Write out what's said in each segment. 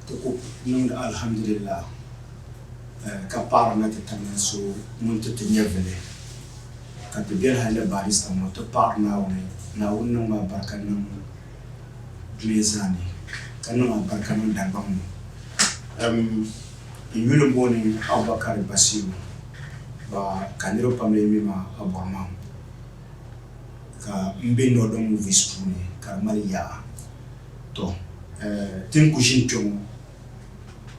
to ko nung alhamdulillah ka para na tatana so mun to nyevele ka to gel hale barista mo to par na wonno ma barkan nang glezani kan nang barkan nang darbam yulu boni Abubakar Basiru ba kaniro pamle mi ma abama ka mbino do movies puni ka malia to tin kushin chong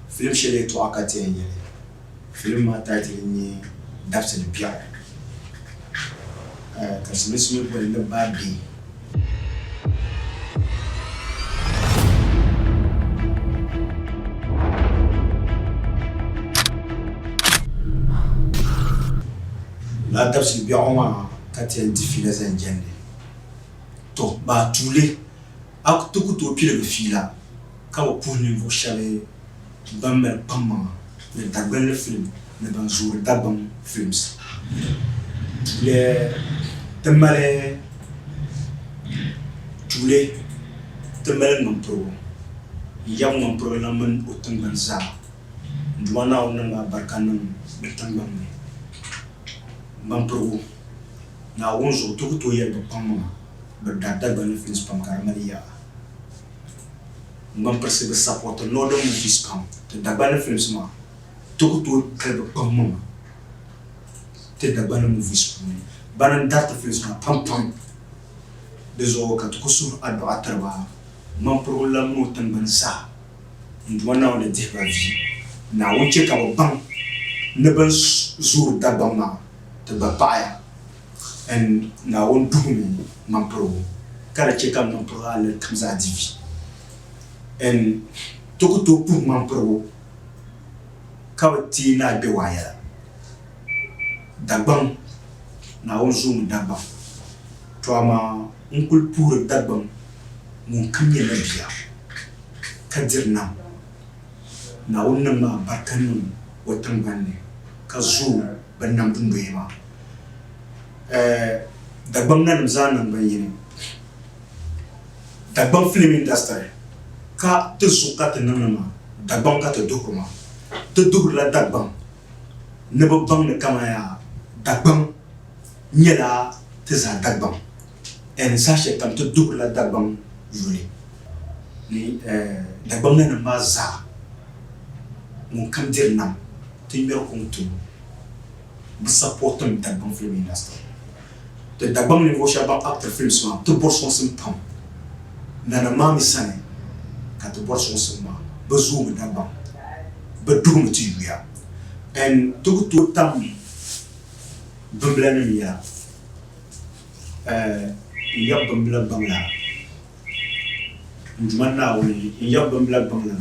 film shele to akate yele film mata ni dafse de bia ka smismi ko le babi la dafse bia oma kate difile zenjende to ba tule ak tuku to pile fila ka o puni vo shale bammer pamma le dagbel film le banjour dabam films le temale tule temale non pro yam non pro la man o tanganza ndwana onanga barkanam betangam ne man pro na wonzo tuku to yeba pamma be dagbel films pam karmalia man percebe support no do movies pam te dagbel films ma tuku to krebe pamma te dagbel movies pam banan data films ma pam dezo ka tuku sur ado atarba man problem no tanganza ndwana on de ba vie na wonche ka bam ne ban zur dagbama te ba paia en na won dumi man pro kala chekam man pro ala kamza divi en tuku to pour man pro kawti na be waya dagbam na won zum dagbam to ama unkul pour dagbam mun kanye na biya kadirna na wannan ma barkanin watan banne ka zo bannam dun doyema dagbam nan zanan bayyane dagbam film industry ka te sukata nanama dagbam ka te dokuma te dogla dagbam ne babam ne kama ya dagbam nyela te za dagbam en sachet kam te dogla dagbam yule ni dagbam nan ma za mon kam dirnam te mer kontu bu supportum dagbam film industry te dagbam ne vo shaba actor films ma te borson sim pam nana mami sane ka te borson sim ma bezo me dagbam be dum ti yuya en to tam bamblan ya yab bamblan bangla njmanna woni yab bamblan bangla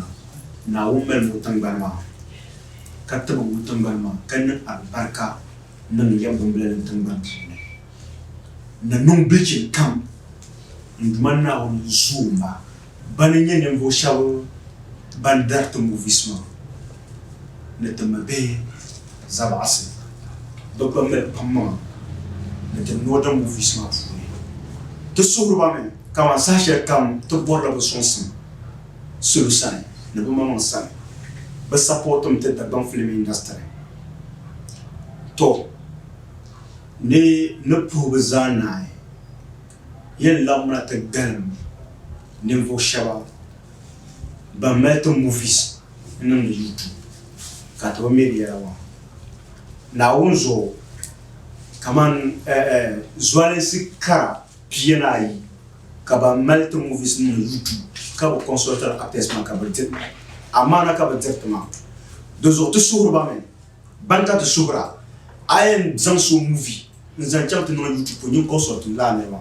na umel mutangbarma katabu mutangbarma kan albarka nan yab bamblan tangbarma na non bitchin kam ndmanna on zumba bananye ne vo shawo bandart movisma ne tamabe zabasi dokon me pamma ne te noda movisma funi to surba men kama sasha kam to borla bo sonsi solution ne bo maman san ba supportum te da ban film industry to ne probe zana yen lamna te galm ne vo shaba ba mettre movies nan YouTube ka to media wa na unzo kaman zwale sikara pienai ka ba mettre movies nan YouTube ka ba consulter apesma ka ba dit amana ka ba directement deux autres surba men banta de subra ayen zanso movie nzan chante no YouTube ko nyin consult la ne wa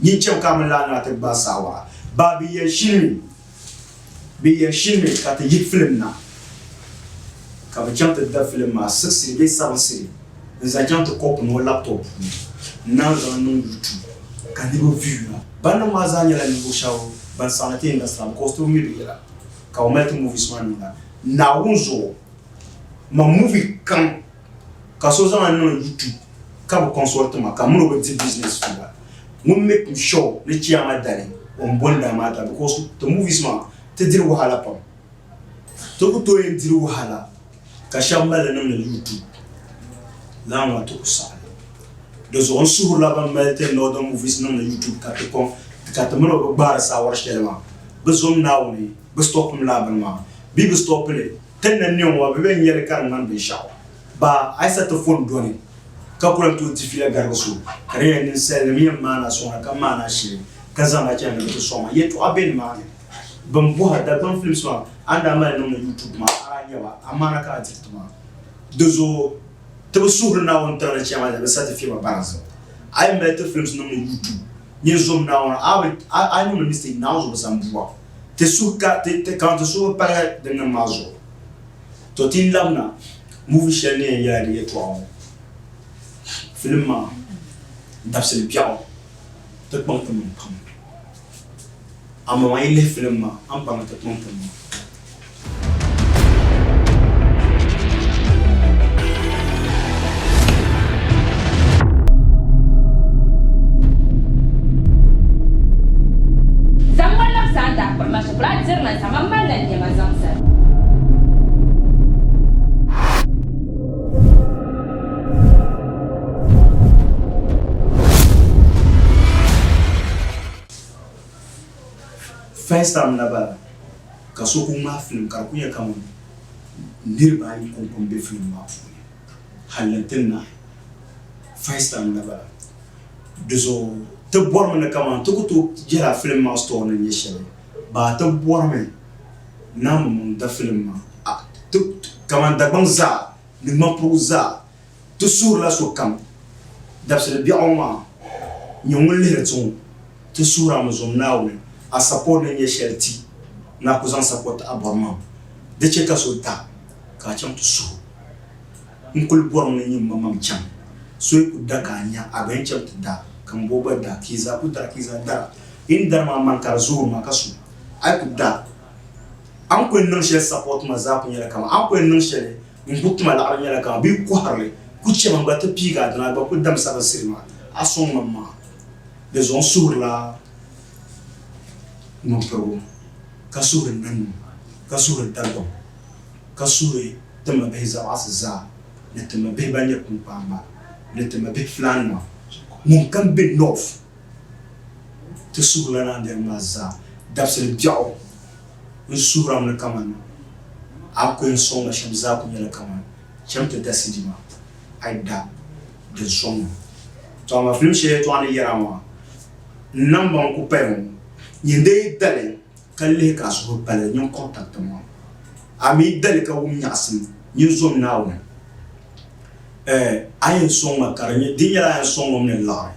nyin chem kam la na te ba sawa ba bi ye shilmi ka te yik film na ka ba chante da film ma 6 be 7 nzan chante ko no laptop na zan no YouTube ka ni bo view na bana ma zanya la ni bo shawo ban sanate industry ko sto mi bila ka o met movies man na unzo ma movie kan ka so zan no YouTube ka bo consult ma ka mo be business fuba mo make show le chiama dale on bonda mata because the movies ma te dir wahala pam to ko to en dir wahala ka shambala na YouTube la ma to sa de zon sur la ban melte no do movies na YouTube ka te kon ka te mo bar sa war shelma be zon nawni be stop la ban ma bi be stop le ten na nyon wa be nyere kan man be shaw ba ai sa to phone doni ka kuran to tifila gargasu kare nin sel mi mana so ka mana shi kaza na chana to soma yetu aben ma ban buha da ban films ma anda ma no YouTube ma aranya ba amana ka tiktok ma dozo to sur na on tara chama da sa te filma barazo ai met films no YouTube ni zoom na on ai no mistake na zo ba buha te suka te kan te so para de na mazo to tin lamna movie channel ya ri yetu film ma dapsel piao te bon comme un moment il est film ma en parlant de ton film Zamwala sanda kwa mashukla zirna samambala ndiye mazamsa. First time na ba kaso ko ma film kar ku ya kam nirba ni ko be film ma fu halantin na first time na ba dezo te bor me na kam to ko to jira film ma store na yeshele ba te bor me na mo da film ma to kam da banza ni ma pouza to sur la so kam dabse bi oma nyongol le retson to sura mo zom nawe a support na yeshelti na kuzan support aborma de cheka so ta ka cham to so nkul borom na nyim mamam cham so ku daga nya aben cham da kan boba da kiza ku da kiza da in dar ma man kar zo ma kasu ai ku da an ko nan she support ma za ku nyala kama an ko nan she mbukti ma la nyala kama bi ku harle ku che man ba ta piga da na ba ku dam sa ba sirma ason mamma de zon sur la non pro kasure nan kasure dalbo kasure tama beza asza ne tama be banya kumpamba ne tama be flanma mun kan be nof te sugla na der maza dabsel biao un suram na kaman ako en songa shamza ku nyala kaman chamte dasidima aida de son to ma film she to ani yarama namba ku pem yende dale kalle ka so pale nyon contact mo ami dale ka wum nyasim nyin zom nawo ayen son ma karanye dinya ayen son mo ne la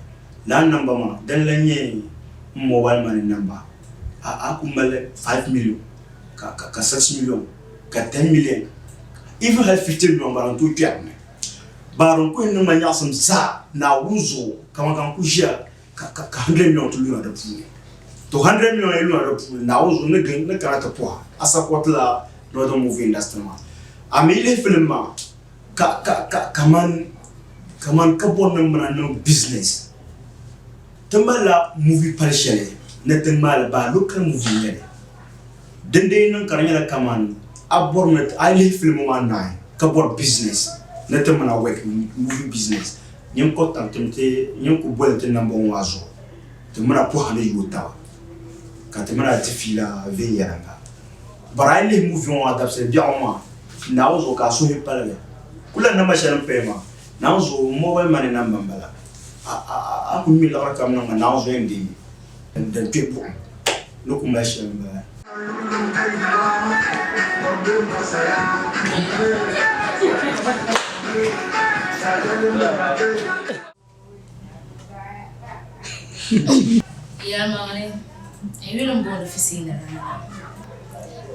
namba ma den la nye mobile money number a kumale 5 million ka 6 million ka 10 million even have 15 million baron to tiam baron ko no ma nyasim sa na wuzo kama kan ku jia ka 100 million to lura da fu to 100 million elu na rapu na ozo ne gen ne karata poa support la no movie industry ma amile film ma kaman ka bon na no business tambala movie partially ne tambala ba local movie ne dende non karanya kaman abornet ale film ma na ka bon business ne tambala work movie business nyem ko tantemte nyem ko bolte na bon wazo tambala po hale yota katemara tifila veyanga baraile movie on adapte bien moi naozo ka so hepala kula na masharan pema naozo mobile money na mbala a kumi la kam na naozo ndi den pepo no kumashan ba Ya mangane eu não vou oficina lá.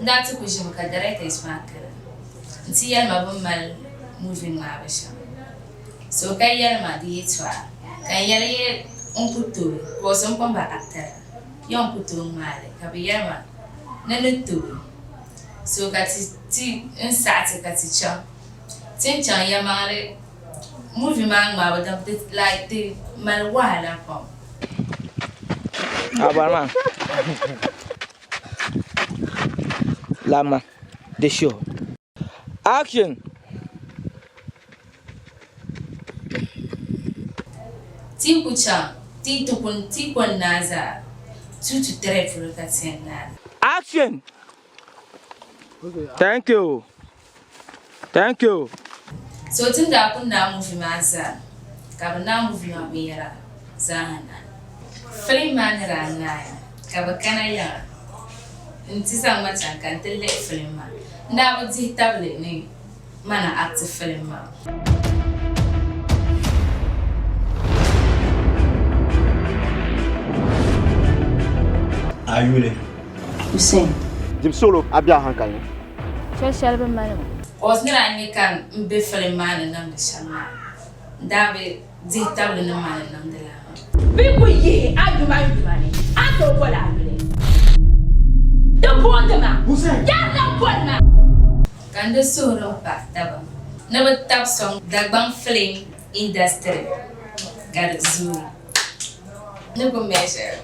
Dá tu cujo me cadeiras esmaca. Se ela me vai mal moving lá baixa. So que ela me diz só. Que ela é puto, coisa barata. E puto mal, que ela não tu. So que ti sate que ti chá. Tinha ya mare moving man ma like the mal wala pom. Abang Lama, the show. Action! Ti kucha, ti tukun, ti kon naza. Tu tere furukatena. Action! Thank you. Thank you. So tinda kun na movie maza. Kaba na movie ma mira. Zahana. Film man rana. Kaba kana ya. Nti sa macha kan tele film ma. Nda ba di tablet ni. Mana active film ma. Ayule. Hussein. Jim Solo abia hankali. Social be manu. Osnira ni kan mbe film man nam de shama. Nda be di tablet na man nam de la. Biku ye adumani. Ato bola abile. The bondama. Hussein. Ya na bondama. Kan de soro pa taba. Na ba tab song dagbang film industry. Gar zuri. Ne ko measure.